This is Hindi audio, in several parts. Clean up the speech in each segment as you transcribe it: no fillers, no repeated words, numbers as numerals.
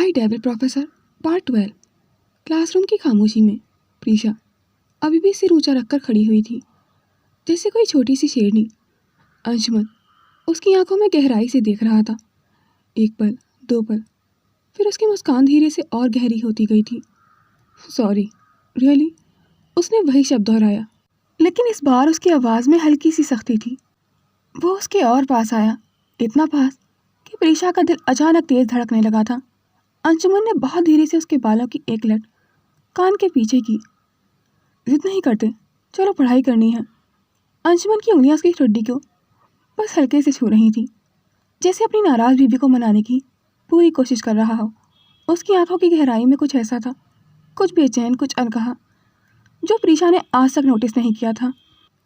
हाय डेविल प्रोफेसर पार्ट 12। क्लासरूम की खामोशी में प्रीशा अभी भी सिर ऊंचा रखकर खड़ी हुई थी, जैसे कोई छोटी सी शेरनी। अंशुमन उसकी आंखों में गहराई से देख रहा था। एक पल, दो पल, फिर उसकी मुस्कान धीरे से और गहरी होती गई थी। सॉरी, रियली, उसने वही शब्द दोहराया, लेकिन इस बार उसकी आवाज़ में हल्की सी सख्ती थी। वो उसके और पास आया, इतना पास कि प्रीशा का दिल अचानक तेज धड़कने लगा था। अंशुमन ने बहुत धीरे से उसके बालों की एक लट कान के पीछे की। जिद नहीं करते, चलो पढ़ाई करनी है। अंशुमन की उंगलियां उसकी ठुड्डी को बस हल्के से छू रही थी, जैसे अपनी नाराज़ बीवी को मनाने की पूरी कोशिश कर रहा हो। उसकी आंखों की गहराई में कुछ ऐसा था, कुछ बेचैन, कुछ अनकहा, जो प्रीशा ने आज तक नोटिस नहीं किया था।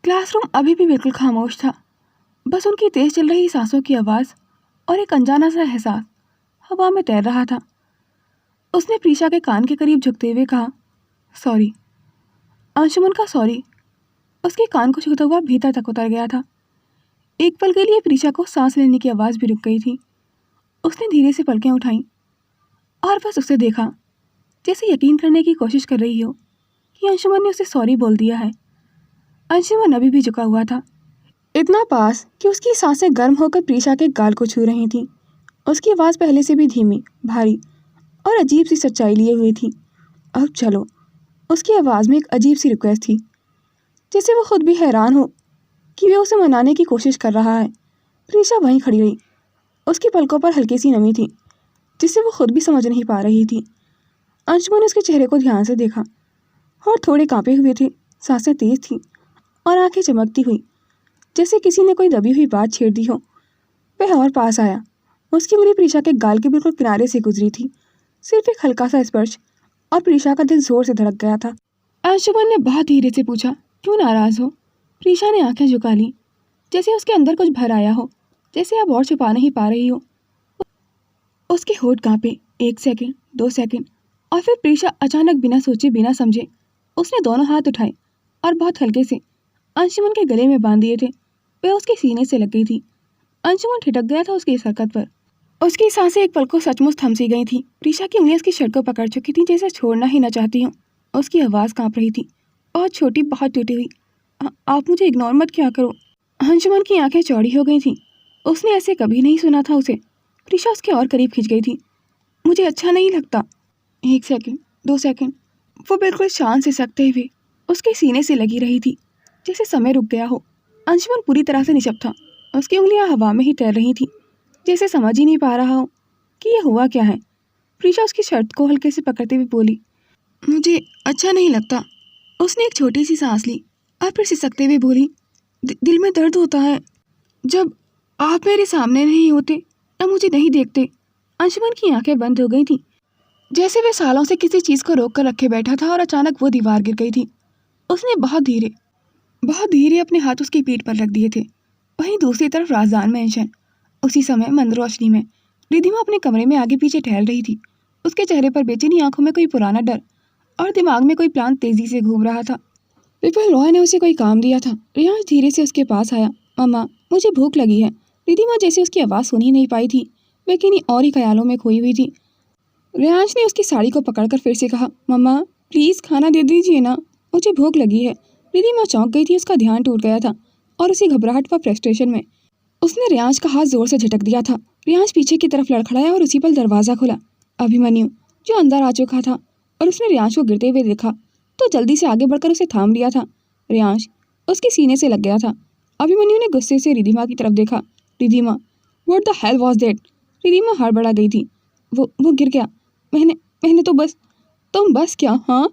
क्लासरूम अभी भी बिल्कुल खामोश था। बस उनकी तेज चल रही सांसों की आवाज़ और एक अनजाना सा एहसास हवा में तैर रहा था। उसने प्रीशा के कान के करीब झुकते हुए कहा, सॉरी। अंशुमन का सॉरी उसके कान को छूता हुआ भीतर तक उतर गया था। एक पल के लिए प्रीशा को सांस लेने की आवाज़ भी रुक गई थी। उसने धीरे से पलकें उठाईं और बस उसे देखा, जैसे यकीन करने की कोशिश कर रही हो कि अंशुमन ने उसे सॉरी बोल दिया है। अंशुमन अभी भी झुका हुआ था, इतना पास कि उसकी सांसें गर्म होकर प्रीशा के गाल को छू रही थीं। उसकी आवाज़ पहले से भी धीमी, भारी और अजीब सी सच्चाई लिए हुई थी। अब चलो, उसकी आवाज़ में एक अजीब सी रिक्वेस्ट थी, जैसे वो खुद भी हैरान हो कि वे उसे मनाने की कोशिश कर रहा है। प्रीशा वहीं खड़ी रही, उसकी पलकों पर हल्की सी नमी थी, जिसे वो खुद भी समझ नहीं पा रही थी। अंशुमन ने उसके चेहरे को ध्यान से देखा और थोड़े कांपे हुए थे, सांसें तेज थीं और आंखें चमकती हुई, जैसे किसी ने कोई दबी हुई बात छेड़ दी हो। वह और पास आया, उसकी उंगली प्रीशा के गाल के बिल्कुल किनारे से गुजरी थी। सिर्फ एक हल्का सा स्पर्श और प्रीशा का दिल जोर से धड़क गया था। अंशुमन ने बहुत धीरे से पूछा, क्यों नाराज़ हो? प्रीशा ने आंखें झुका ली, जैसे उसके अंदर कुछ भर आया हो, जैसे अब और छुपा नहीं पा रही हो। उसके होठ कांपे, 1 सेकंड, 2 सेकंड, और फिर प्रीशा अचानक बिना सोचे बिना समझे उसने दोनों हाथ उठाए और बहुत हल्के से अंशुमन के गले में बांध दिए थे। वह उसके सीने से लग गई थी। अंशुमन ठिठक गया था उसकी इस हरकत पर। उसकी सांसें एक पल को सचमुच थम सी गई थी। प्रीशा की उंगलियां उसकी शर्ट को पकड़ चुकी थी, जैसे छोड़ना ही न चाहती हूँ। उसकी आवाज़ कांप रही थी, बहुत छोटी, बहुत टूटी हुई। आप मुझे इग्नोर मत किया करो। अंशुमन की आंखें चौड़ी हो गई थीं। उसने ऐसे कभी नहीं सुना था उसे। प्रीशा उसके और करीब खिंच गई थी। मुझे अच्छा नहीं लगता। 1 सेकंड, 2 सेकंड, वो बिल्कुल शान से सकते हुए उसके सीने से लगी रही थी, जैसे समय रुक गया हो। अंशुमन पूरी तरह से निशब्द था। उसकी उंगलियां हवा में ही तैर रही थी, जैसे समझ ही नहीं पा रहा हो कि यह हुआ क्या है। प्रीशा उसकी शर्ट को हल्के से पकड़ते हुए बोली, मुझे अच्छा नहीं लगता। उसने एक छोटी सी सांस ली और फिर सिसकते हुए बोली, दिल में दर्द होता है जब आप मेरे सामने नहीं होते या मुझे नहीं देखते। अंशुमन की आंखें बंद हो गई थीं, जैसे वे सालों से किसी चीज़ को रोक कर रखे बैठा था और अचानक वो दीवार गिर गई थी। उसने बहुत धीरे अपने हाथ उसकी पीठ पर रख दिए थे। वहीं दूसरी तरफ राजदान में अंशन उसी समय मंद रोशनी में रिधिमा अपने कमरे में आगे पीछे टहल रही थी। उसके चेहरे पर बेचैनी, आंखों में कोई पुराना डर और दिमाग में कोई प्लान तेजी से घूम रहा था। विपुल रॉय ने उसे कोई काम दिया था। रियांश धीरे से उसके पास आया, मम्मा मुझे भूख लगी है। रिधिमा जैसे उसकी आवाज़ सुन ही नहीं पाई थी, वे किन्हीं और ही ख्यालों में खोई हुई थी। रियांश ने उसकी साड़ी को पकड़कर फिर से कहा, मम्मा प्लीज़ खाना दे दीजिए ना, मुझे भूख लगी है। रिधिमा चौंक गई थी, उसका ध्यान टूट गया था और उसी घबराहट व फ्रस्ट्रेशन में उसने रियांश का हाथ जोर से झटक दिया था। रियांश पीछे की तरफ लड़खड़ाया और उसी पल दरवाज़ा खुला। अभिमन्यु जो अंदर आ चुका था और उसने रियांश को गिरते हुए देखा तो जल्दी से आगे बढ़कर उसे थाम लिया था। रियांश उसके सीने से लग गया था। अभिमन्यु ने गुस्से से रिधिमा की तरफ देखा। Ridhima, what the hell was that? Ridhima हड़बड़ा गई थी। वो गिर गया। मैंने तो बस। तुम बस क्या? हाँ।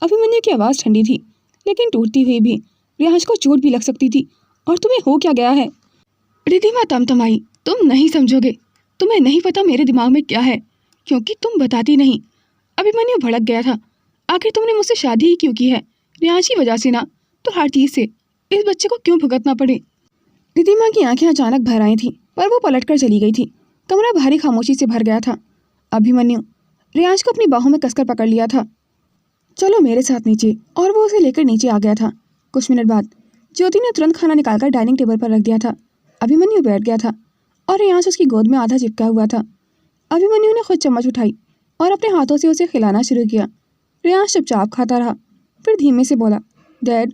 अभिमन्यु की आवाज़ ठंडी थी, लेकिन टूटती हुई भी। रियांश को चोट भी लग सकती थी। और तुम्हें हो क्या गया है? रिधिमा तमतमाई, तुम नहीं समझोगे। तुम्हें नहीं पता मेरे दिमाग में क्या है, क्योंकि तुम बताती नहीं। अभिमन्यु भड़क गया था। आखिर तुमने मुझसे शादी ही क्यों की है? रियांश की वजह से ना, तो हर चीज़ से इस बच्चे को क्यों भुगतना पड़े? रिधिमा की आंखें अचानक भर आई थीं, पर वो पलटकर चली गई थी। कमरा भारी खामोशी से भर गया था। अभिमन्यु रियांश को अपनी बाहों में कसकर पकड़ लिया था। चलो मेरे साथ नीचे, और वो उसे लेकर नीचे आ गया था। कुछ मिनट बाद ज्योति ने तुरंत खाना निकालकर डाइनिंग टेबल पर रख दिया था। अभिमन्यु बैठ गया था और रियांश उसकी गोद में आधा चिपका हुआ था। अभिमन्यु ने खुद चम्मच उठाई और अपने हाथों से उसे खिलाना शुरू किया। रेयांश चुपचाप खाता रहा, फिर धीमे से बोला, डैड,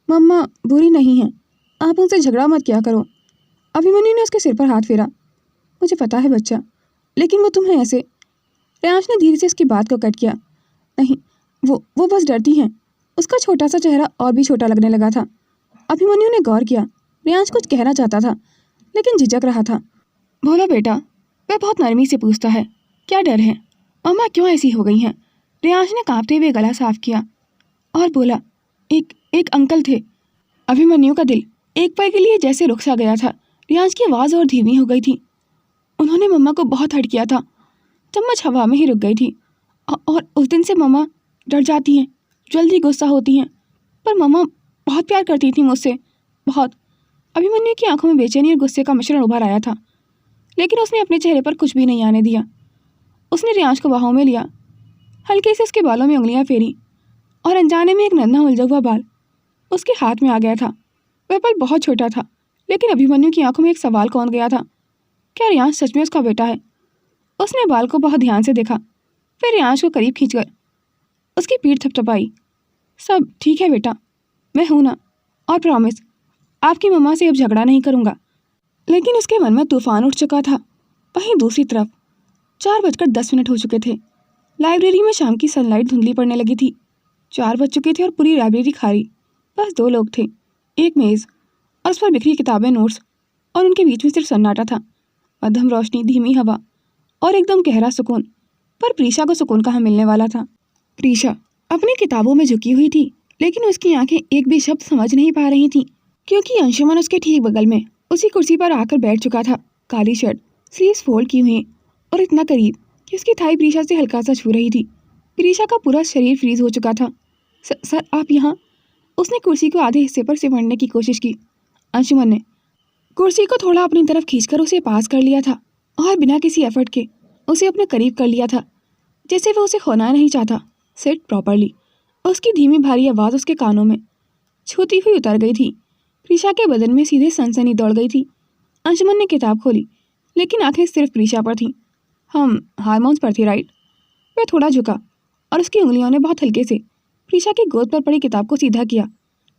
मम्मा बुरी नहीं है, आप उनसे झगड़ा मत किया करो। अभिमन्यु ने उसके सिर पर हाथ फेरा। मुझे पता है बच्चा, लेकिन वो तुम्हें ऐसे। रेयांश ने धीरे से उसकी बात को कट किया। नहीं, वो बस डरती हैं। उसका छोटा सा चेहरा और भी छोटा लगने लगा था। अभिमन्यु ने गौर किया। रेयांश कुछ कहना चाहता था, लेकिन झिझक रहा था। बोलो बेटा, वह बहुत नरमी से पूछता है, क्या डर है? मम्मा क्यों ऐसी हो गई हैं? रेयांश ने कांपते हुए गला साफ किया और बोला, एक अंकल थे। अभिमन्यु का दिल एक पल के लिए जैसे रुक सा गया था। रेयांश की आवाज़ और धीमी हो गई थी। उन्होंने मम्मा को बहुत हर्ट किया था। चम्मच हवा में ही रुक गई थी। और उस दिन से मम्मा डर जाती हैं, जल्दी गुस्सा होती हैं। पर मम्मा बहुत प्यार करती थी मुझसे, बहुत। अभिमन्यु की आंखों में बेचैनी और गुस्से का मिश्रण उभर आया था, लेकिन उसने अपने चेहरे पर कुछ भी नहीं आने दिया। उसने रेयांश को बाहों में लिया, हल्के से उसके बालों में उंगलियां फेरी और अनजाने में एक नन्हा उलझा हुआ बाल उसके हाथ में आ गया था। वह पल बहुत छोटा था, लेकिन अभिमन्यु की आंखों में एक सवाल कौंध गया था, क्या रेयांश सच में उसका बेटा है? उसने बाल को बहुत ध्यान से देखा, फिर रेयांश को करीब खींचकर उसकी पीठ थपथपाई। सब ठीक है बेटा, मैं हूं ना, और प्रॉमिस आपकी मम्मा से अब झगड़ा नहीं करूंगा। लेकिन उसके मन में तूफान उठ चुका था। वहीं दूसरी तरफ 4:10 हो चुके थे। लाइब्रेरी में शाम की सनलाइट धुंधली पड़ने लगी थी। 4 बज चुके थे और पूरी लाइब्रेरी खाली। बस 2 लोग थे, एक मेज़ और उस पर बिखरी किताबें, नोट्स, और उनके बीच में सिर्फ सन्नाटा था। मध्यम रोशनी, धीमी हवा और एकदम गहरा सुकून। पर प्रीशा को सुकून कहाँ मिलने वाला था? प्रीशा अपनी किताबों में झुकी हुई थी, लेकिन उसकी आंखें एक भी शब्द समझ नहीं पा रही थीं, क्योंकि अंशुमन उसके ठीक बगल में उसी कुर्सी पर आकर बैठ चुका था। काली शर्ट, स्लीव्स फोल्ड की हुई और इतना करीब कि उसकी थाई प्रीशा से हल्का सा छू रही थी। प्रीशा का पूरा शरीर फ्रीज हो चुका था। सर आप यहाँ? उसने कुर्सी को आधे हिस्से पर सिमटने की कोशिश की। अंशुमन ने कुर्सी को थोड़ा अपनी तरफ खींचकर उसे पास कर लिया था और बिना किसी एफर्ट के उसे अपने करीब कर लिया था, जैसे वो उसे खोना नहीं चाहता। Seat properly. उसकी धीमी भारी आवाज़ उसके कानों में छूती हुई उतर गई थी। प्रीशा के बदन में सीधे सनसनी दौड़ गई थी। अंशुमन ने किताब खोली, लेकिन आंखें सिर्फ प्रीशा पर थीं। हम हारमोन्स पर थे, राइट? वह थोड़ा झुका और उसकी उंगलियों ने बहुत हल्के से प्रीशा की गोद पर पड़ी किताब को सीधा किया,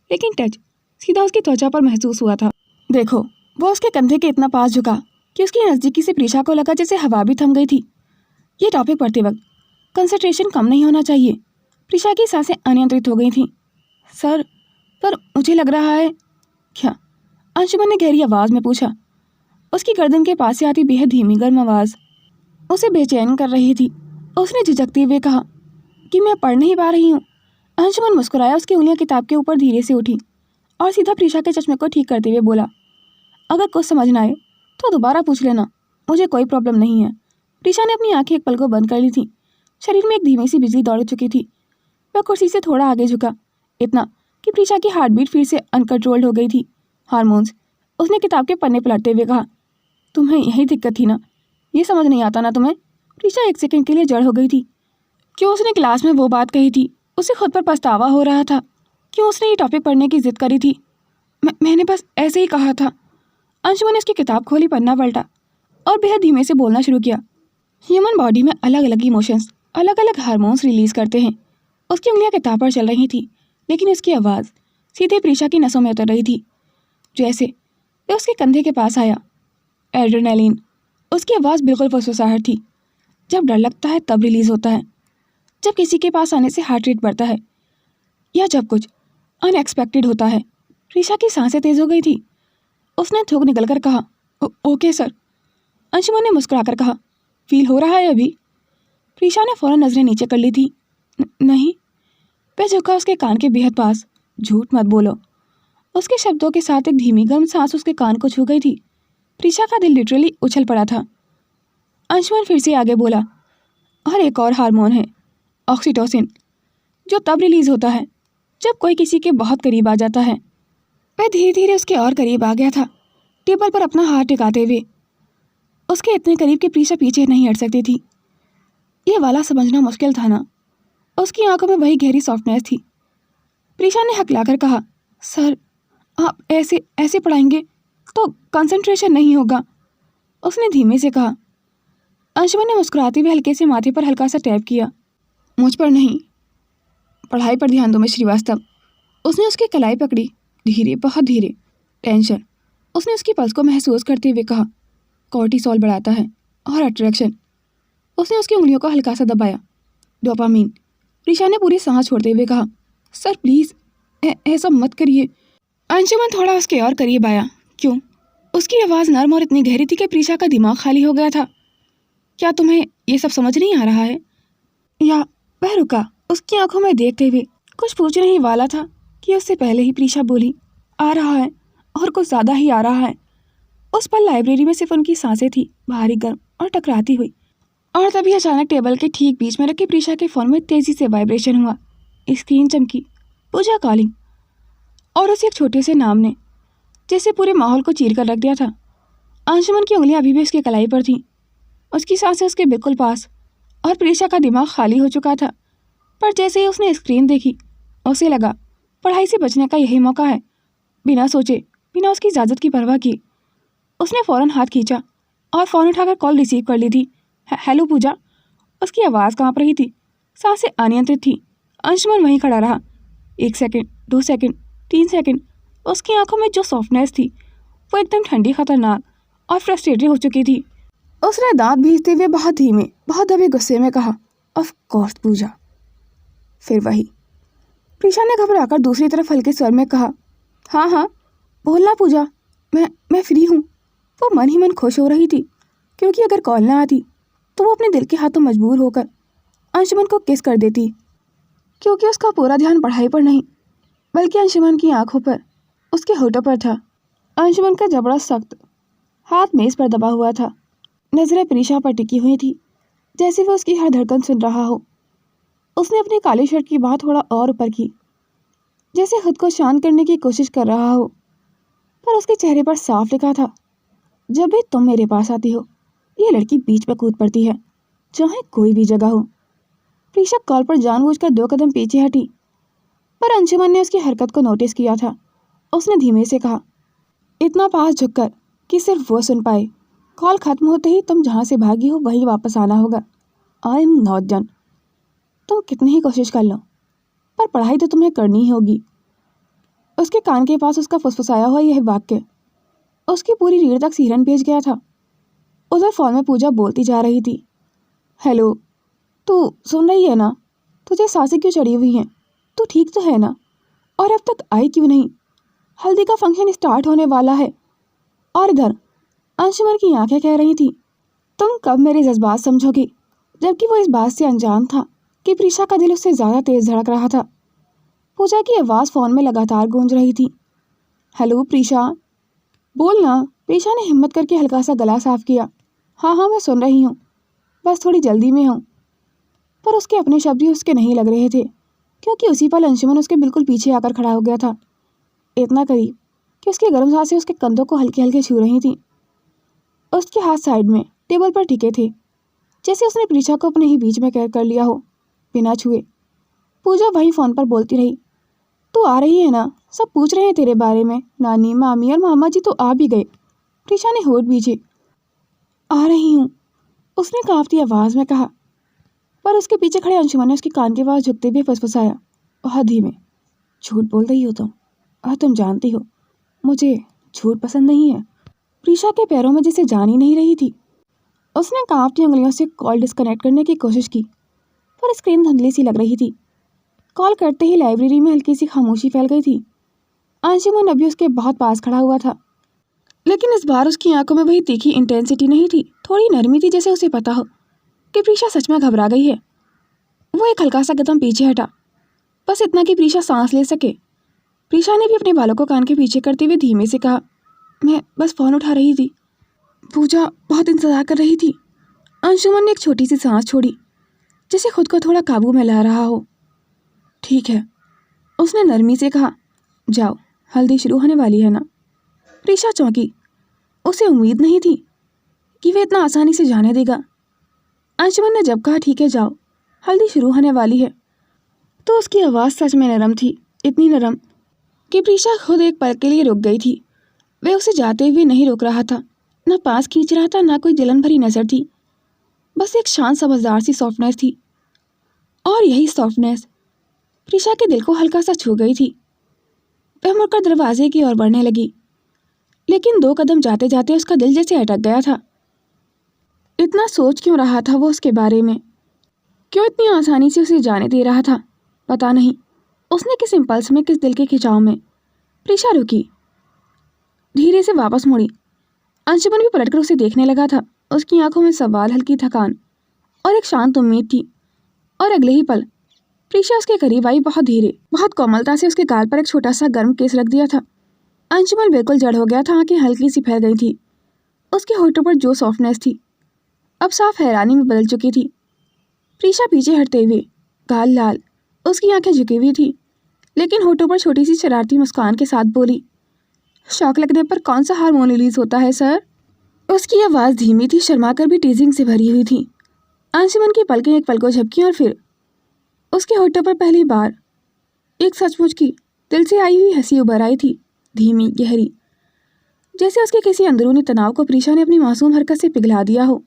लेकिन टच सीधा उसकी त्वचा पर महसूस हुआ था। देखो, वो उसके कंधे के इतना पास झुका कि उसकी नज़दीकी से प्रीशा को लगा जैसे हवा भी थम गई थी। ये टॉपिक पढ़ते वक्त कंसंट्रेशन कम नहीं होना चाहिए। प्रीशा की सांसें अनियंत्रित हो गई थीं। सर, पर मुझे लग रहा है। क्या? अंशुमन ने गहरी आवाज़ में पूछा। उसकी गर्दन के पास से आती बेहद धीमी गर्म आवाज़ उसे बेचैन कर रही थी। उसने झिझकते हुए कहा कि मैं पढ़ नहीं पा रही हूँ। अंशुमन मुस्कुराया। उसकी उंगलियां किताब के ऊपर धीरे से उठी और सीधा प्रीशा के चश्मे को ठीक करते हुए बोला, अगर कुछ समझ ना आए तो दोबारा पूछ लेना, मुझे कोई प्रॉब्लम नहीं है। प्रीशा ने अपनी आंखें एक पल को बंद कर ली थी। शरीर में एक धीमी सी बिजली दौड़ चुकी थी। वह कुर्सी से थोड़ा आगे झुका, इतना कि प्रीशा की हार्ट बीट फिर से अनकंट्रोल्ड हो गई थी। हार्मोन्स। उसने किताब के पन्ने पलटते हुए कहा, तुम्हें यही दिक्कत थी ना? ये समझ नहीं आता ना तुम्हें? प्रीशा एक सेकंड के लिए जड़ हो गई थी। क्यों उसने क्लास में वो बात कही थी? उसे खुद पर पछतावा हो रहा था। क्यों उसने ये टॉपिक पढ़ने की जिद करी थी? मैंने बस ऐसे ही कहा था। अंशुमन ने उसकी किताब खोली, पन्ना पलटा और बेहद धीमे से बोलना शुरू किया। ह्यूमन बॉडी में अलग अलग इमोशंस, अलग अलग हार्मोन्स रिलीज करते हैं। उसकी उंगलियां किताब पर चल रही थी, लेकिन उसकी आवाज़ सीधे प्रीशा की नसों में उतर रही थी। जैसे वह उसके कंधे के पास आया। एड्रेनालिन। उसकी आवाज़ बिल्कुल फुसफुसाहट थी। जब डर लगता है तब रिलीज होता है, जब किसी के पास आने से हार्ट रेट बढ़ता है, या जब कुछ अनएक्सपेक्टेड होता है। प्रीशा की सांसें तेज हो गई थी। उसने थूक निकलकर कहा, ओके सर। अंशुमन ने मुस्कुराकर कहा, फील हो रहा है अभी? प्रीशा ने फौरन नजरें नीचे कर ली थी। नहीं। वह झुका उसके कान के बेहद पास। झूठ मत बोलो। उसके शब्दों के साथ एक धीमी गर्म सांस उसके कान को छू गई थी। प्रीशा का दिल लिटरली उछल पड़ा था। अंशुमन फिर से आगे बोला, और एक और हार्मोन है, ऑक्सीटोसिन, जो तब रिलीज होता है जब कोई किसी के बहुत करीब आ जाता है। वह धीरे धीरे उसके और करीब आ गया था, टेबल पर अपना हाथ टिकाते हुए। उसके इतने करीब कि प्रीशा पीछे नहीं हट सकती थी। ये वाला समझना मुश्किल था ना? उसकी आंखों में वही गहरी सॉफ्टनेस थी। प्रीशा ने हकलाकर कहा, सर आप ऐसे ऐसे पढ़ाएंगे तो कंसंट्रेशन नहीं होगा। उसने धीमे से कहा। अंशुमन ने मुस्कुराते हुए हल्के से माथे पर हल्का सा टैप किया। मुझ पर नहीं, पढ़ाई पर ध्यान दो मिस श्रीवास्तव। उसने उसकी कलाई पकड़ी, धीरे, बहुत धीरे। टेंशन, उसने उसकी पल्स को महसूस करते हुए कहा। कॉर्टिसोल बढ़ाता है और अट्रैक्शन। उसने उसकी उंगलियों को हल्का सा दबाया। डोपामीन। प्रीशा ने पूरी सांस छोड़ते हुए कहा। सर प्लीज ऐसा मत करिए। अंशुमन थोड़ा उसके और करीब आया। क्यों? उसकी आवाज़ नर्म और इतनी गहरी थी कि प्रीशा का दिमाग खाली हो गया था। क्या तुम्हें ये सब समझ नहीं आ रहा है? या वह रुका, उसकी आंखों में देखते हुए कुछ पूछने ही वाला था कि उससे पहले ही प्रीशा बोली, आ रहा है, और कुछ ज़्यादा ही आ रहा है। उस पल लाइब्रेरी में सिर्फ उनकी सांसें थी, भारी, गर्म और टकराती हुई। और तभी अचानक टेबल के ठीक बीच में रखे प्रीशा के फ़ोन में तेज़ी से वाइब्रेशन हुआ। स्क्रीन चमकी। पूजा कॉलिंग। और उसे एक छोटे से नाम ने जैसे पूरे माहौल को चीर कर रख दिया था। अंशुमन की उंगलियां अभी भी उसकी कलाई पर थीं, उसकी सांसें उसके बिल्कुल पास, और प्रीशा का दिमाग खाली हो चुका था। पर जैसे ही उसने स्क्रीन देखी, उसे लगा पढ़ाई से बचने का यही मौका है। बिना सोचे, बिना उसकी इजाज़त की परवाह की, उसने फ़ौरन हाथ खींचा और फ़ोन उठाकर कॉल रिसीव कर ली थी। हेलो पूजा। उसकी आवाज़ कांप रही थी, सांसें अनियंत्रित थी। अंशुमन वहीं खड़ा रहा। 1 सेकंड, 2 सेकंड, 3 सेकंड। उसकी आंखों में जो सॉफ्टनेस थी वो एकदम ठंडी, खतरनाक और फ्रस्ट्रेटेड हो चुकी थी। उसने दांत भींचते हुए बहुत धीमे, बहुत दबे गुस्से में कहा, ऑफ कोर्स पूजा। फिर वही। प्रीशा ने घबराकर दूसरी तरफ हल्के स्वर में कहा, हाँ हाँ बोलना पूजा, मैं फ्री हूँ। वो मन ही मन खुश हो रही थी, क्योंकि अगर कॉल ना आती तो वो अपने दिल के हाथों मजबूर होकर अंशुमन को किस कर देती, क्योंकि उसका पूरा ध्यान पढ़ाई पर नहीं बल्कि अंशुमन की आंखों पर, उसके होठों पर था। अंशुमन का जबड़ा सख्त हाथ मेज पर दबा हुआ था, नजरें प्रीशा पर टिकी हुई थी, जैसे वो उसकी हर धड़कन सुन रहा हो। उसने अपनी काली शर्ट की बात थोड़ा और ऊपर की, जैसे खुद को शांत करने की कोशिश कर रहा हो, पर उसके चेहरे पर साफ लिखा था, जब भी तुम मेरे पास आती हो ये लड़की बीच में कूद पड़ती है, चाहे कोई भी जगह हो। प्रीशा कॉल पर जानबूझकर 2 कदम पीछे हटी, पर अंशुमन ने उसकी हरकत को नोटिस किया था। उसने धीमे से कहा, इतना पास झुककर कि सिर्फ वो सुन पाए, कॉल खत्म होते ही तुम जहाँ से भागी हो वहीं वापस आना होगा। I am not done. तुम कितनी ही कोशिश कर लो, पर पढ़ाई तो तुम्हें करनी ही होगी। उसके कान के पास उसका फुसफुसाया हुआ यह वाक्य उसकी पूरी रीढ़ तक सिहरन भेज गया था। उधर फोन में पूजा बोलती जा रही थी, हेलो, तू सुन रही है ना? तुझे सांसें क्यों चढ़ी हुई हैं? तू ठीक तो है ना? और अब तक आई क्यों नहीं? हल्दी का फंक्शन स्टार्ट होने वाला है। और इधर अंशुमन की आंखें कह रही थी, तुम कब मेरे जज्बात समझोगी? जबकि वो इस बात से अनजान था कि प्रीशा का दिल उससे ज़्यादा तेज धड़क रहा था। पूजा की आवाज़ फ़ोन में लगातार गूंज रही थी। हेलो प्रीशा, बोलना। प्रीशा ने हिम्मत करके हल्का सा गला साफ किया। हाँ हाँ मैं सुन रही हूँ, बस थोड़ी जल्दी में हूँ। पर उसके अपने शब्द ही उसके नहीं लग रहे थे, क्योंकि उसी पल अंशुमन उसके बिल्कुल पीछे आकर खड़ा हो गया था, इतना करीब कि उसकी गर्म सांसें उसके कंधों को हल्के हल्के छू रही थीं। उसके हाथ साइड में टेबल पर टिके थे, जैसे उसने प्रीशा को अपने ही बीच में कैद कर लिया हो, बिना छुए। पूजा वहीं फ़ोन पर बोलती रही, तू आ रही है ना? सब पूछ रहे हैं तेरे बारे में, नानी, मामी और मामा जी तो आ भी गए। प्रीशा ने होठ भींचे। आ रही हूँ, उसने कांपती आवाज़ में कहा, पर उसके पीछे खड़े अंशुमन ने उसके कान के पास झुकते हुए फुसफुसाया, बहुत धीमे, झूठ बोल रही हो तुम, और तुम जानती हो मुझे झूठ पसंद नहीं है। प्रीशा के पैरों में जैसे जान ही नहीं रही थी। उसने कांपती उंगलियों से कॉल डिस्कनेक्ट करने की कोशिश की, पर स्क्रीन धुंधली सी लग रही थी। कॉल करते ही लाइब्रेरी में हल्की सी खामोशी फैल गई थी। अंशुमन अभी उसके बहुत पास खड़ा हुआ था, लेकिन इस बार उसकी आंखों में वही तीखी इंटेंसिटी नहीं थी, थोड़ी नरमी थी, जैसे उसे पता हो कि प्रीशा सच में घबरा गई है। वो एक हल्का सा कदम पीछे हटा, बस इतना कि प्रीशा सांस ले सके। प्रीशा ने भी अपने बालों को कान के पीछे करते हुए धीमे से कहा, मैं बस फ़ोन उठा रही थी। पूजा बहुत इंतज़ार कर रही थी। अंशुमन ने एक छोटी सी सांस छोड़ी, जैसे खुद को थोड़ा काबू में ला रहा हो। ठीक है, उसने नरमी से कहा, जाओ, हल्दी शुरू होने वाली है ना? प्रीशा चौंकी, उसे उम्मीद नहीं थी कि वह इतना आसानी से जाने देगा। अंशुमन ने जब कहा, ठीक है जाओ, हल्दी शुरू होने वाली है, तो उसकी आवाज़ सच में नरम थी, इतनी नरम कि प्रीशा खुद एक पल के लिए रुक गई थी। वह उसे जाते हुए नहीं रोक रहा था, ना पास खींच रहा था, ना कोई जलन भरी नज़र थी, बस एक शांत समझदार सी सॉफ्टनेस थी, और यही सॉफ्टनेस प्रीशा के दिल को हल्का सा छू गई थी। वह मुड़कर दरवाजे की ओर बढ़ने लगी, लेकिन 2 कदम जाते जाते उसका दिल जैसे अटक गया था। इतना सोच क्यों रहा था वो उसके बारे में? क्यों इतनी आसानी से उसे जाने दे रहा था? पता नहीं उसने किस इम्पल्स में, किस दिल के खिंचाव में। प्रीशा रुकी, धीरे से वापस मुड़ी। अंशुमन भी पलटकर उसे देखने लगा था। उसकी आंखों में सवाल, हल्की थकान और एक शांत उम्मीद थी। और अगले ही पल प्रीशा उसके करीब आई, बहुत धीरे, बहुत कोमलता से उसके गाल पर एक छोटा सा गर्म केस रख दिया था। अंशुमन बिल्कुल जड़ हो गया था, आंखें हल्की सी फैल गई थी। उसके होठों पर जो सॉफ्टनेस थी अब साफ हैरानी में बदल चुकी थी। प्रीशा पीछे हटते हुए, गाल लाल, उसकी आंखें झुकी हुई थी, लेकिन होठों पर छोटी सी शरारती मुस्कान के साथ बोली, शौक लगने पर कौन सा हार्मोन रिलीज होता है सर? उसकी आवाज़ धीमी थी, शर्मा कर भी टीजिंग से भरी हुई थी। अंशुमन की पलकें एक पल को झपकी और फिर उसके होठों पर पहली बार एक सचमुच की दिल से आई हुई हंसी उभर आई थी, धीमी, गहरी, जैसे उसके किसी अंदरूनी तनाव को प्रीशा ने अपनी मासूम हरकत से पिघला दिया हो।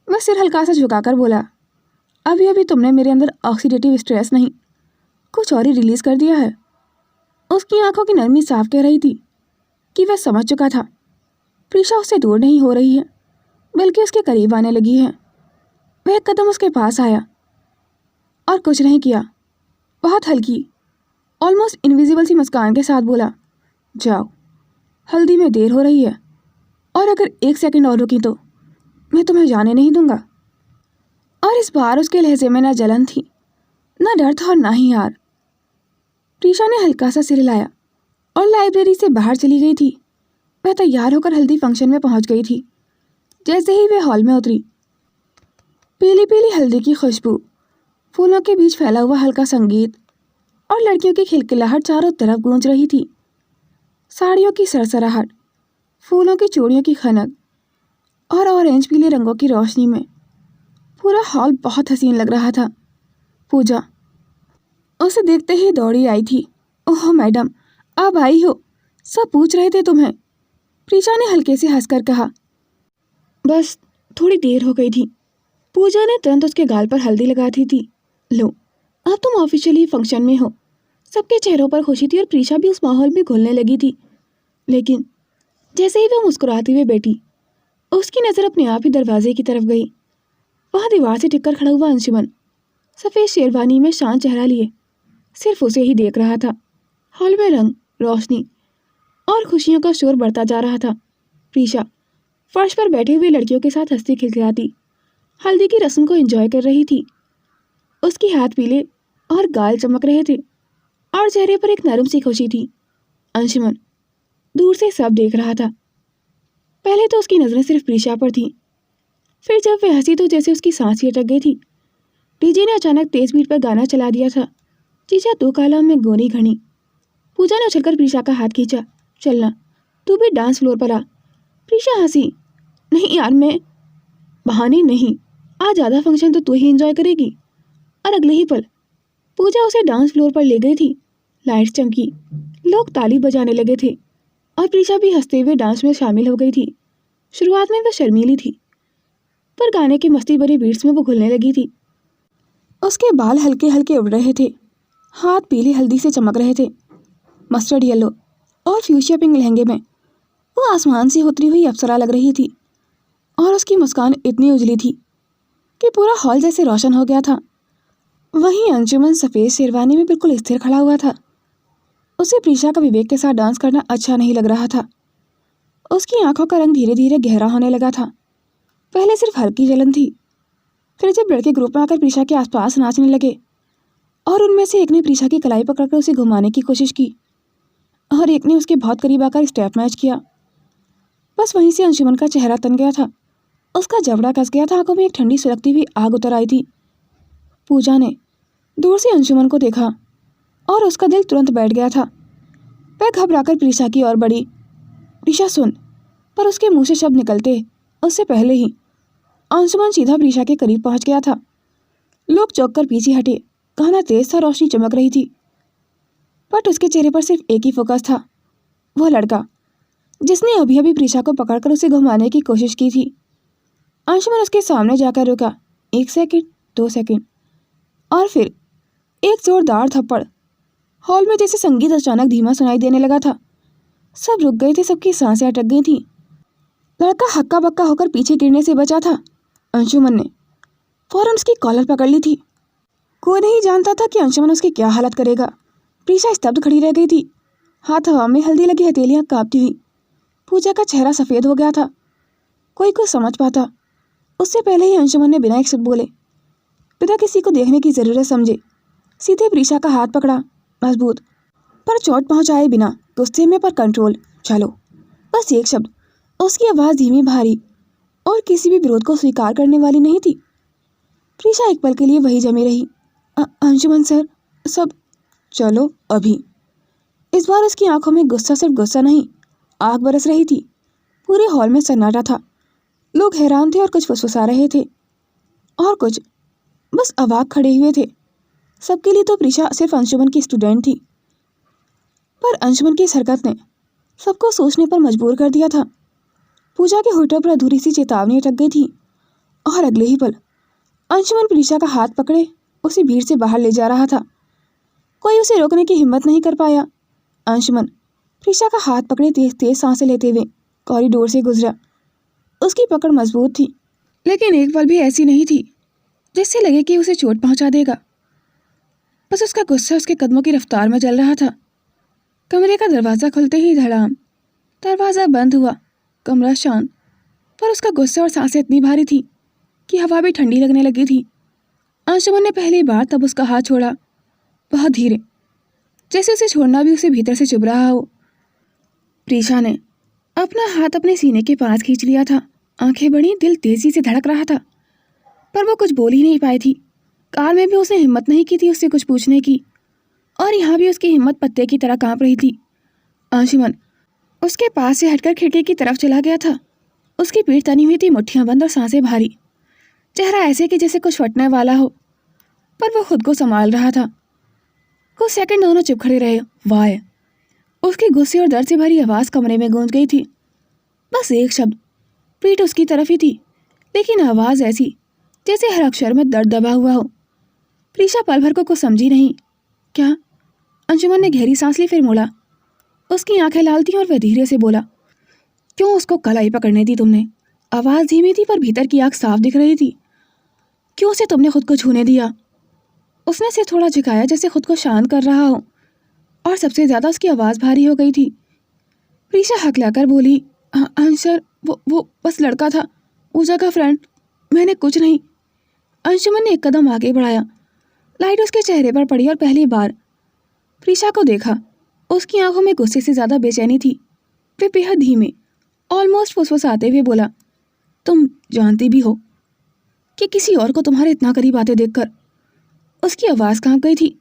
वह सिर हल्का सा झुकाकर बोला, अभी अभी तुमने मेरे अंदर ऑक्सीडेटिव स्ट्रेस नहीं, कुछ और ही रिलीज कर दिया है। उसकी आंखों की नरमी साफ कह रही थी कि वह समझ चुका था प्रीशा उससे दूर नहीं हो रही है, बल्कि उसके करीब आने लगी है। वह एक कदम उसके पास आया और कुछ नहीं किया, बहुत हल्की, ऑलमोस्ट इनविजिबल सी मुस्कान के साथ बोला, जाओ, हल्दी में देर हो रही है, और अगर 1 सेकंड और रुकी तो मैं तुम्हें जाने नहीं दूंगा। और इस बार उसके लहजे में ना जलन थी, ना डर था और ना ही हार। प्रीशा ने हल्का सा सिर हिलाया और लाइब्रेरी से बाहर चली गई थी। वह तैयार होकर हल्दी फंक्शन में पहुंच गई थी। जैसे ही वह हॉल में उतरी, पीली पीली हल्दी की खुशबू, फूलों के बीच फैला हुआ हल्का संगीत और लड़कियों की खिलखिलाहट चारों तरफ गूंज रही थी। साड़ियों की सरसराहट, फूलों की चूड़ियों की खनक और ऑरेंज पीले रंगों की रोशनी में पूरा हॉल बहुत हसीन लग रहा था। पूजा उसे देखते ही दौड़ी आई थी। ओह मैडम, आप आई हो, सब पूछ रहे थे तुम्हें। प्रीशा ने हल्के से हंसकर कहा। बस थोड़ी देर हो गई थी। पूजा ने तुरंत उसके गाल पर हल्दी लगा दी थी। लो, अब तुम ऑफिशियली फंक्शन में हो। सबके चेहरों पर खुशी थी और प्रीशा भी उस माहौल में घुलने लगी थी। लेकिन जैसे ही वह मुस्कुराती हुई बैठी, उसकी नज़र अपने आप ही दरवाजे की तरफ गई। वहाँ दीवार से टिककर खड़ा हुआ अंशुमन, सफ़ेद शेरवानी में शांत चेहरा लिए, सिर्फ उसे ही देख रहा था। हॉल में रंग, रोशनी और खुशियों का शोर बढ़ता जा रहा था। प्रीशा फर्श पर बैठे हुए लड़कियों के साथ हंसती खिलखिलाती हल्दी की रस्म को एंजॉय कर रही थी। उसके हाथ पीले और गाल चमक रहे थे और चेहरे पर एक नरम सी खुशी थी। अंशुमन दूर से सब देख रहा था। पहले तो उसकी नज़रें सिर्फ प्रीशा पर थीं, फिर जब वह हंसी तो जैसे उसकी सांस ही अटक गई थी। डीजे ने अचानक तेज बीट पर गाना चला दिया था, जीजा दो कालम में गोरी घनी। पूजा ने उछलकर प्रीशा का हाथ खींचा, चलना, तू भी डांस फ्लोर पर आ। प्रीशा हंसी, नहीं यार, मैं बहाने नहीं, आज आधा फंक्शन तो तू ही एंजॉय करेगी। और अगले ही पल पूजा उसे डांस फ्लोर पर ले गई थी। लाइट्स चमकी, लोग ताली बजाने लगे थे और प्रीशा भी हंसते हुए डांस में शामिल हो गई थी। शुरुआत में वह शर्मीली थी, पर गाने के मस्ती भरे बीट्स में वो घुलने लगी थी। उसके बाल हल्के हल्के उड़ रहे थे, हाथ पीली हल्दी से चमक रहे थे। मस्टर्ड येलो और फ्यूशिया पिंक लहंगे में वो आसमान से उतरी हुई अप्सरा लग रही थी, और उसकी मुस्कान इतनी उजली थी कि पूरा हॉल जैसे रोशन हो गया था। वहीं अंशुमन सफ़ेद शेरवानी में बिल्कुल स्थिर खड़ा हुआ था। उसे प्रीशा का विवेक के साथ डांस करना अच्छा नहीं लग रहा था। उसकी आंखों का रंग धीरे धीरे गहरा होने लगा था। पहले सिर्फ हल्की जलन थी, फिर जब लड़के ग्रुप में आकर प्रीशा के आसपास नाचने लगे और उनमें से एक ने प्रीशा की कलाई पकड़कर उसे घुमाने की कोशिश की और एक ने उसके बहुत करीब आकर स्टेप मैच किया, बस वहीं से अंशुमन का चेहरा तन गया था। उसका जबड़ा कस गया था, आंखों में एक ठंडी सुलगती हुई आग उतर आई थी। पूजा ने दूर से अंशुमन को देखा और उसका दिल तुरंत बैठ गया था। वह घबराकर प्रीशा की ओर बढ़ी। प्रीशा सुन, पर उसके मुंह से शब्द निकलते उससे पहले ही अंशुमन सीधा प्रीशा के करीब पहुंच गया था। लोग चौंक कर पीछे हटे। गाना तेज था, रोशनी चमक रही थी, बट उसके चेहरे पर सिर्फ एक ही फोकस था, वो लड़का जिसने अभी अभी प्रीशा को पकड़कर उसे घुमाने की कोशिश की थी। अंशुमन उसके सामने जाकर रुका। 1 सेकंड, 2 सेकंड और फिर एक जोरदार थप्पड़। हॉल में जैसे संगीत अचानक धीमा सुनाई देने लगा था। सब रुक गए थे, सबकी सांसें अटक गई थी। लड़का हक्का बक्का होकर पीछे गिरने से बचा था। अंशुमन ने फौरन उसकी कॉलर पकड़ ली थी। कोई नहीं जानता था कि अंशुमन उसकी क्या हालत करेगा। प्रीशा स्तब्ध खड़ी रह गई थी, हाथ हवा में हल्दी लगी हथेलियां कांपती हुई। पूजा का चेहरा सफ़ेद हो गया था। कोई कुछ समझ पाता उससे पहले ही अंशुमन ने बिना एक शब्द बोले, बिना किसी को देखने की ज़रूरत समझे, सीधे प्रीशा का हाथ पकड़ा, मजबूत पर चोट पहुंचाए बिना, गुस्से में पर कंट्रोल। चलो, बस एक शब्द। उसकी आवाज़ धीमी, भारी और किसी भी विरोध को स्वीकार करने वाली नहीं थी। प्रीशा एक पल के लिए वही जमी रही। अंशुमन सर, सब चलो अभी। इस बार उसकी आंखों में गुस्सा सिर्फ गुस्सा नहीं, आग बरस रही थी। पूरे हॉल में सन्नाटा था। लोग हैरान थे और कुछ फुसफुसा रहे थे और कुछ बस अवाक खड़े हुए थे। सबके लिए तो प्रीशा सिर्फ अंशुमन की स्टूडेंट थी, पर अंशुमन की इस हरकत ने सबको सोचने पर मजबूर कर दिया था। पूजा के होठों पर अधूरी सी चेतावनी अटक गई थी और अगले ही पल अंशुमन प्रीशा का हाथ पकड़े उसे भीड़ से बाहर ले जा रहा था। कोई उसे रोकने की हिम्मत नहीं कर पाया। अंशुमन प्रीशा का हाथ पकड़े तेज तेज सांसें लेते हुए कॉरिडोर से गुजरा। उसकी पकड़ मजबूत थी, लेकिन एक पल भी ऐसी नहीं थी जिससे लगे कि उसे चोट पहुंचा देगा। बस उसका गुस्सा उसके कदमों की रफ्तार में चल रहा था। कमरे का दरवाज़ा खुलते ही धड़ाम, दरवाज़ा बंद हुआ। कमरा शांत, पर उसका गुस्सा और सांसें इतनी भारी थी कि हवा भी ठंडी लगने लगी थी। अंशुमन ने पहली बार तब उसका हाथ छोड़ा, बहुत धीरे, जैसे उसे छोड़ना भी उसे भीतर से चुभ रहा हो। प्रीशा ने अपना हाथ अपने सीने के पास खींच लिया था। आंखें बड़ी, दिल तेजी से धड़क रहा था, पर वो कुछ बोल ही नहीं पाई थी। कार में भी उसने हिम्मत नहीं की थी उससे कुछ पूछने की, और यहाँ भी उसकी हिम्मत पत्ते की तरह कांप रही थी। अंशुमन उसके पास से हटकर खिड़की की तरफ चला गया था। उसकी पीठ तनी हुई थी, मुट्ठियां बंद और सांसें भारी, चेहरा ऐसे कि जैसे कुछ फटने वाला हो, पर वो खुद को संभाल रहा था। कुछ सेकंड दोनों चुप खड़े रहे। वाह! उसकी गुस्से और दर्द से भरी आवाज़ कमरे में गूंज गई थी। बस एक शब्द, पीठ उसकी तरफ ही थी, लेकिन आवाज़ ऐसी जैसे हर अक्षर में दर्द दबा हुआ हो। प्रीशा पल भर को कुछ समझी नहीं। क्या? अंशुमन ने गहरी सांस ली, फिर मुड़ा। उसकी आंखें लाल थीं और वह धीरे से बोला, क्यों उसको कलाई पकड़ने दी तुमने? आवाज़ धीमी थी पर भीतर की आग साफ दिख रही थी। क्यों उसे तुमने खुद को छूने दिया? उसने सिर थोड़ा झुकाया जैसे खुद को शांत कर रहा हो, और सबसे ज़्यादा उसकी आवाज़ भारी हो गई थी। प्रीशा हकलाकर बोली, सर, वो बस लड़का था, पूजा का फ्रेंड, मैंने कुछ नहीं। अंशुमन ने एक कदम आगे बढ़ाया। लाइट उसके चेहरे पर पड़ी और पहली बार प्रीशा को देखा। उसकी आंखों में गुस्से से ज़्यादा बेचैनी थी। वे बेहद धीमे, ऑलमोस्ट फुसफुसाते हुए बोला, तुम जानती भी हो कि किसी और को तुम्हारे इतना करीब आते देखकर उसकी आवाज़ कांप गई थी।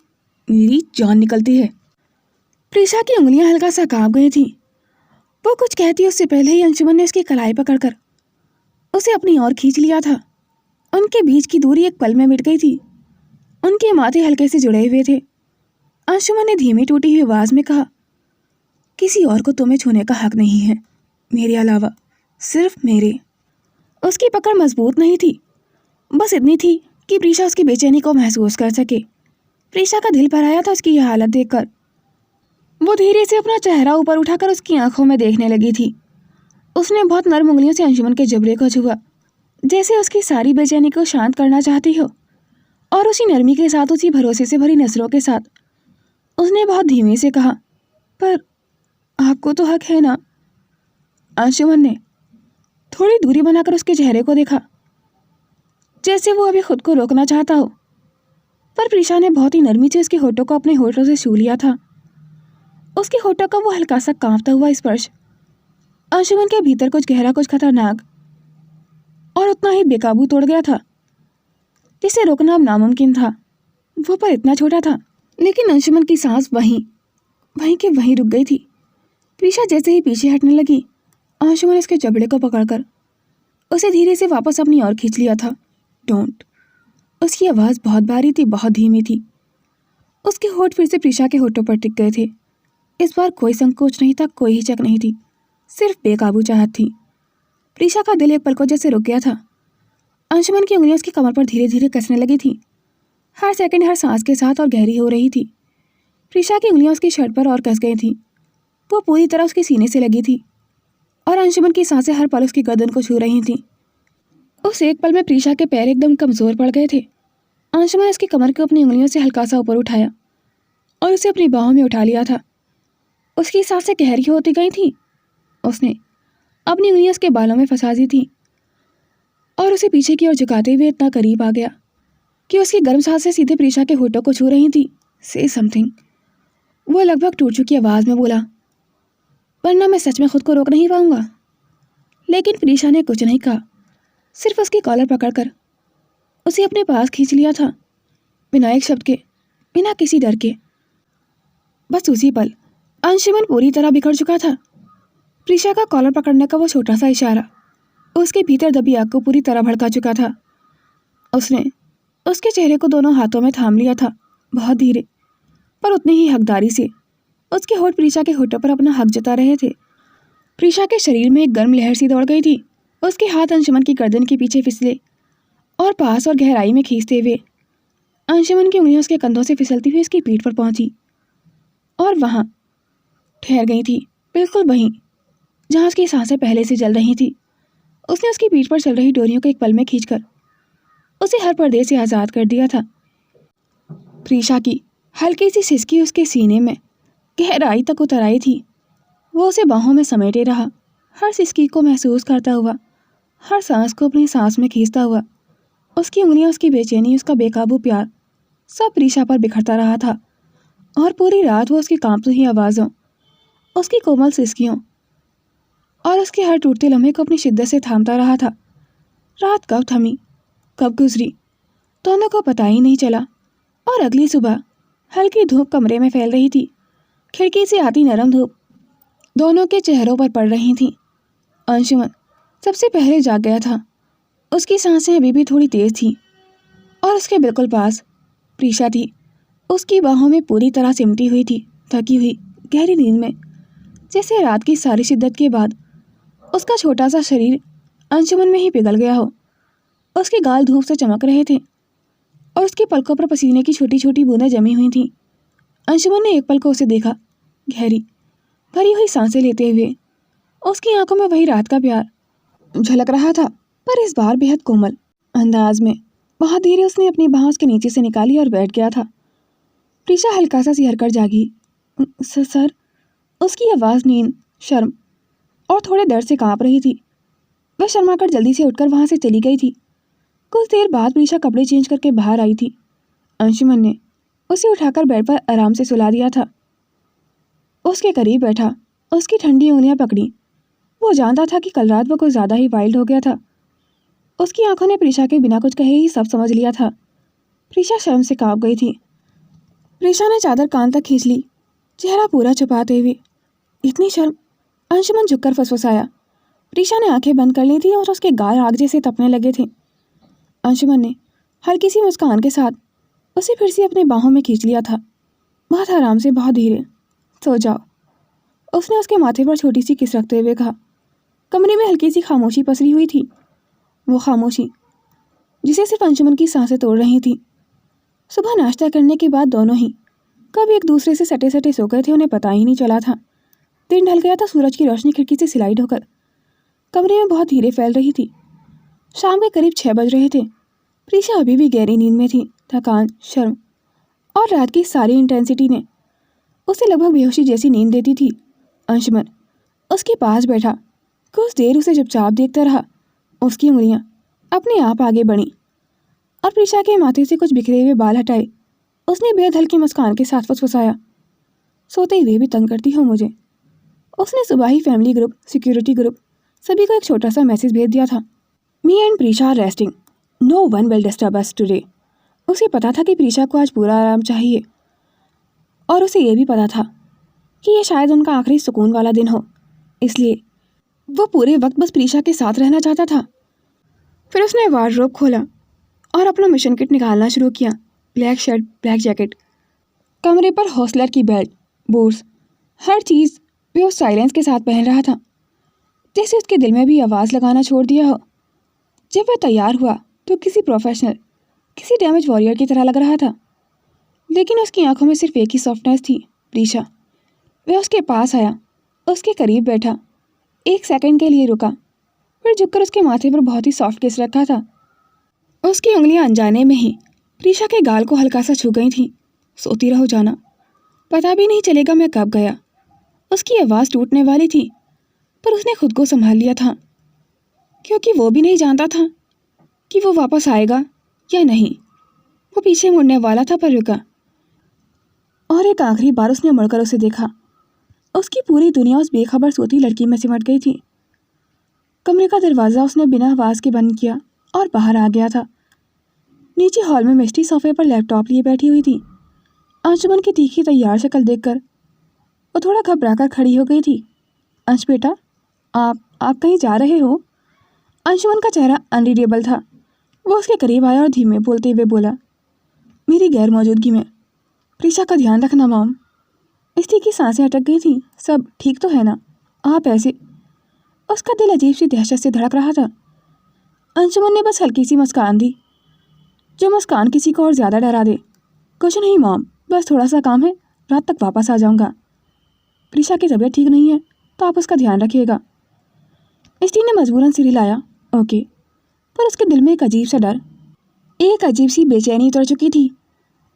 मेरी जान निकलती है। प्रीशा की उंगलियां हल्का सा कांप गई थीं। वो कुछ कहती उससे पहले ही अंशुमन ने उसकी कलाई पकड़कर उसे अपनी ओर खींच लिया था। उनके बीच की दूरी एक पल में मिट गई थी। उनके माथे हल्के से जुड़े हुए थे। अंशुमन ने धीमी टूटी हुई आवाज़ में कहा, किसी और को तुम्हें छूने का हक नहीं है, मेरे अलावा, सिर्फ मेरे। उसकी पकड़ मजबूत नहीं थी, बस इतनी थी कि प्रीशा उसकी बेचैनी को महसूस कर सके। प्रीशा का दिल भर आया था उसकी यह हालत देखकर। वो धीरे से अपना चेहरा ऊपर उठाकर उसकी आंखों में देखने लगी थी। उसने बहुत नर्म उंगलियों से अंशुमन के जबड़े को छुआ, जैसे उसकी सारी बेचैनी को शांत करना चाहती हो, और उसी नरमी के साथ, उसी भरोसे से भरी नजरों के साथ उसने बहुत धीमे से कहा, पर आपको तो हक है ना? अंशुमन ने थोड़ी दूरी बनाकर उसके चेहरे को देखा, जैसे वो अभी खुद को रोकना चाहता हो, पर प्रीशा ने बहुत ही नरमी से उसके होठों को अपने होठों से छू लिया था। उसके होठों का वो हल्का सा कांपता हुआ स्पर्श अंशुमन के भीतर कुछ गहरा, कुछ खतरनाक और उतना ही बेकाबू तोड़ गया था, जिसे रोकना अब नामुमकिन था। वो पर इतना छोटा था, लेकिन अंशुमन की सांस वहीं के वहीं रुक गई थी। प्रीशा जैसे ही पीछे हटने लगी, अंशुमन उसके जबड़े को पकड़कर उसे धीरे से वापस अपनी ओर खींच लिया था। डोंट। उसकी आवाज़ बहुत भारी थी, बहुत धीमी थी। उसके होठ फिर से प्रीशा के होठों पर टिक गए थे। इस बार कोई संकोच नहीं था, कोई हिचक नहीं थी, सिर्फ बेकाबू चाहत थी। प्रीशा का दिल एक पल को जैसे रुक गया था। अंशुमन की उंगलियां उसकी कमर पर धीरे धीरे कसने लगी थी, हर सेकंड हर सांस के साथ और गहरी हो रही थी। प्रीशा की उंगलियां उसकी शर्ट पर और कस गई थीं। वो पूरी तरह उसके सीने से लगी थी और अंशुमन की सांसें हर पल उसकी गर्दन को छू रही थीं। उस एक पल में प्रीशा के पैर एकदम कमज़ोर पड़ गए थे। अंशुमन उसकी कमर को अपनी उंगलियों से हल्का सा ऊपर उठाया और उसे अपनी बाहों में उठा लिया था। उसकी सांसें गहरी होती गई थीं। उसने अपनी उंगलियां उसके बालों में फंसा दी थी और उसे पीछे की ओर झुकाते हुए इतना करीब आ गया कि उसकी गर्म सांसें सीधे प्रीशा के होठों को छू रही थी। से समथिंग, वो लगभग टूट चुकी आवाज़ में बोला, वरना मैं सच में खुद को रोक नहीं पाऊंगा। लेकिन प्रीशा ने कुछ नहीं कहा, सिर्फ उसकी कॉलर पकड़कर उसे अपने पास खींच लिया था, बिना एक शब्द के, बिना किसी डर के। बस उसी पल अंशुमन पूरी तरह बिखर चुका था। प्रीशा का कॉलर पकड़ने का वो छोटा सा इशारा उसके भीतर दबी आग को पूरी तरह भड़का चुका था। उसने उसके चेहरे को दोनों हाथों में थाम लिया था, बहुत धीरे पर उतनी ही हकदारी से। उसके होठ प्रीशा के होठों पर अपना हक जता रहे थे। प्रीशा के शरीर में एक गर्म लहर सी दौड़ गई थी। उसके हाथ अंशुमन की गर्दन के पीछे फिसले और पास और गहराई में खींचते हुए अंशुमन की उंगलियां उसके कंधों से फिसलती हुई उसकी पीठ पर पहुंची और वहां ठहर गई थी, बिल्कुल वहीं जहां उसकी सांसें पहले से जल रही थी। उसने उसकी पीठ पर चल रही डोरियों को एक पल में खींचकर उसे हर पर्दे से आज़ाद कर दिया था। प्रीशा की हल्की सी सिसकी उसके सीने में गहराई तक उतर आई थी। वो उसे बाहों में समेटे रहा, हर सिसकी को महसूस करता हुआ, हर सांस को अपनी सांस में खींचता हुआ। उसकी उंगलियां, उसकी बेचैनी, उसका बेकाबू प्यार सब प्रीशा पर बिखरता रहा था। और पूरी रात वो उसकी कांपती हुई आवाज़ों, उसकी कोमल सिसकियों और उसके हर टूटते लम्हे को अपनी शिद्दत से थामता रहा था। रात कब थमी, कब गुजरी, दोनों को पता ही नहीं चला। और अगली सुबह हल्की धूप कमरे में फैल रही थी। खिड़की से आती नरम धूप दोनों के चेहरों पर पड़ रही थी। अंशुमन सबसे पहले जाग गया था। उसकी सांसें अभी भी थोड़ी तेज थीं और उसके बिल्कुल पास प्रीशा थी, उसकी बाहों में पूरी तरह सिमटी हुई थी, थकी हुई गहरी नींद में। जैसे रात की सारी शिद्दत के बाद उसका छोटा सा शरीर अंशुमन में ही पिघल गया हो। उसके गाल धूप से चमक रहे थे और उसकी पलकों पर पसीने की छोटी छोटी बूंदें जमी हुई थीं। अंशुमन ने एक पल को उसे देखा, गहरी भरी हुई सांसें लेते हुए। उसकी आंखों में वही रात का प्यार झलक रहा था, पर इस बार बेहद कोमल अंदाज में। बहुत धीरे उसने अपनी बाँह उसके नीचे से निकाली और बैठ गया था। प्रीशा हल्का सा सिहर कर जागी। सर। उसकी आवाज़ नींद, शर्म और थोड़े डर से कांप रही थी। वह शर्माकर जल्दी से उठकर वहाँ से चली गई थी। कुछ देर बाद प्रीशा कपड़े चेंज करके बाहर आई थी। अंशुमन ने उसे उठाकर बेड पर आराम से सुला दिया था। उसके करीब बैठा, उसकी ठंडी उंगलियां पकड़ी। वो जानता था कि कल रात वो कुछ ज़्यादा ही वाइल्ड हो गया था। उसकी आंखों ने प्रीशा के बिना कुछ कहे ही सब समझ लिया था। प्रीशा शर्म से कांप गई थी। प्रीशा ने चादर कान तक खींच ली, चेहरा पूरा छुपाते हुए। इतनी शर्म, अंशुमन झुककर फुसफुसाया। प्रीशा ने आंखें बंद कर ली थी और उसके गाल आग जैसे तपने लगे थे। अंशुमन ने हल्की सी मुस्कान के साथ उसे फिर से अपनी बाहों में खींच लिया था, बहुत आराम से, बहुत धीरे। सो जाओ, उसने उसके माथे पर छोटी सी किस रखते हुए कहा। कमरे में हल्की सी खामोशी पसरी हुई थी, वो खामोशी जिसे सिर्फ अंशुमन की सांसें तोड़ रही थी। सुबह नाश्ता करने के बाद दोनों ही कब एक दूसरे से सटे सटे सो गए थे, उन्हें पता ही नहीं चला था। दिन ढल गया था, सूरज की रोशनी खिड़की से स्लाइड होकर कमरे में बहुत धीरे फैल रही थी। शाम के करीब 6 बज रहे थे। प्रीशा अभी भी गहरी नींद में थी। थकान, शर्म और रात की सारी इंटेंसिटी ने उसे लगभग बेहोशी जैसी नींद देती थी। अंशुमन उसके पास बैठा कुछ देर उसे चुपचाप देखता रहा। उसकी उंगलियां अपने आप आगे बढ़ीं और प्रीशा के माथे से कुछ बिखरे हुए बाल हटाए। उसने बेहद हल्की मुस्कान के साथ फुसफुसाया, सोते हुए भी तंग करती हो मुझे। उसने सुबह ही फैमिली ग्रुप, सिक्योरिटी ग्रुप सभी को एक छोटा सा मैसेज भेज दिया था। Me and Preesha are resting, no one will disturb us today. उसे पता था कि प्रीशा को आज पूरा आराम चाहिए और उसे यह भी पता था कि यह शायद उनका आखिरी सुकून वाला दिन हो, इसलिए वो पूरे वक्त बस प्रीशा के साथ रहना चाहता था। फिर उसने वार्डरोब खोला और अपना मिशन किट निकालना शुरू किया। ब्लैक शर्ट, ब्लैक जैकेट, कमरे पर हॉस्टलर की बेल्ट, बूट्स, हर चीज़ वे उस साइलेंस के साथ पहन रहा था, जैसे उसके दिल में भी आवाज़ लगाना छोड़ दिया हो। जब वह तैयार हुआ तो किसी प्रोफेशनल, किसी डैमेज वॉरियर की तरह लग रहा था। लेकिन उसकी आंखों में सिर्फ एक ही सॉफ्टनेस थी, प्रीशा। वह उसके पास आया, उसके करीब बैठा, 1 सेकंड के लिए रुका, फिर झुककर उसके माथे पर बहुत ही सॉफ्ट किस रखा था। उसकी उंगलियां अनजाने में ही प्रीशा के गाल को हल्का सा छू गई थीं। सोती रहो जाना, पता भी नहीं चलेगा मैं कब गया। उसकी आवाज़ टूटने वाली थी, पर उसने खुद को संभाल लिया था, क्योंकि वो भी नहीं जानता था कि वो वापस आएगा या नहीं। वो पीछे मुड़ने वाला था पर रुका, और एक आखिरी बार उसने मुड़कर उसे देखा। उसकी पूरी दुनिया उस बेखबर सोती लड़की में सिमट गई थी। कमरे का दरवाज़ा उसने बिना आवाज़ के बंद किया और बाहर आ गया था। नीचे हॉल में मिष्टी सोफे पर लैपटॉप लिए बैठी हुई थी। अंशुमन की तीखी तैयार शक्ल देखकर वो थोड़ा घबराकर खड़ी हो गई थी। अंश बेटा, आप कहीं जा रहे हो? अंशुमन का चेहरा अनरीडेबल था। वो उसके करीब आया और धीमे बोलते हुए बोला, मेरी गैर मौजूदगी में प्रीशा का ध्यान रखना मॉम। स्त्री की सांसें अटक गई थीं। सब ठीक तो है ना? आप ऐसे? उसका दिल अजीब सी दहशत से धड़क रहा था। अंशुमन ने बस हल्की सी मुस्कान दी, जो मुस्कान किसी को और ज़्यादा डरा दे। कुछ नहीं मॉम, बस थोड़ा सा काम है, रात तक वापस आ जाऊंगा। प्रीशा की तबीयत ठीक नहीं है तो आप उसका ध्यान रखिएगा। स्त्री ने मजबूरन सिर हिलाया, ओके। पर उसके दिल में एक अजीब सा डर, एक अजीब सी बेचैनी उतर चुकी थी।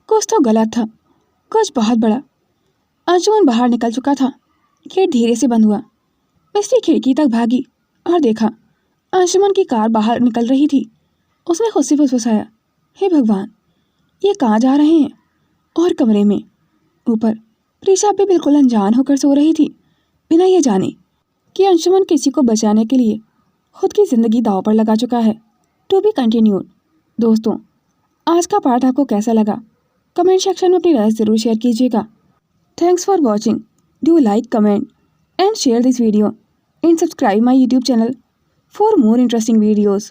कुछ तो गलत था, कुछ बहुत बड़ा। अंशुमन बाहर निकल चुका था। गेट धीरे से बंद हुआ। मिस्त्री खिड़की तक भागी और देखा अंशुमन की कार बाहर निकल रही थी। उसने खुद से फुसफुसाया, हे भगवान, ये कहाँ जा रहे हैं? और कमरे में ऊपर प्रीशा भी बिल्कुल अनजान होकर सो रही थी, बिना ये जाने कि अंशुमन किसी को बचाने के लिए खुद की ज़िंदगी दांव पर लगा चुका है। To be continued. दोस्तों, आज का पार्ट आपको कैसा लगा? कमेंट सेक्शन में अपनी राय ज़रूर शेयर कीजिएगा। Thanks for watching. Do like, comment and share this video and subscribe my YouTube channel for more interesting videos.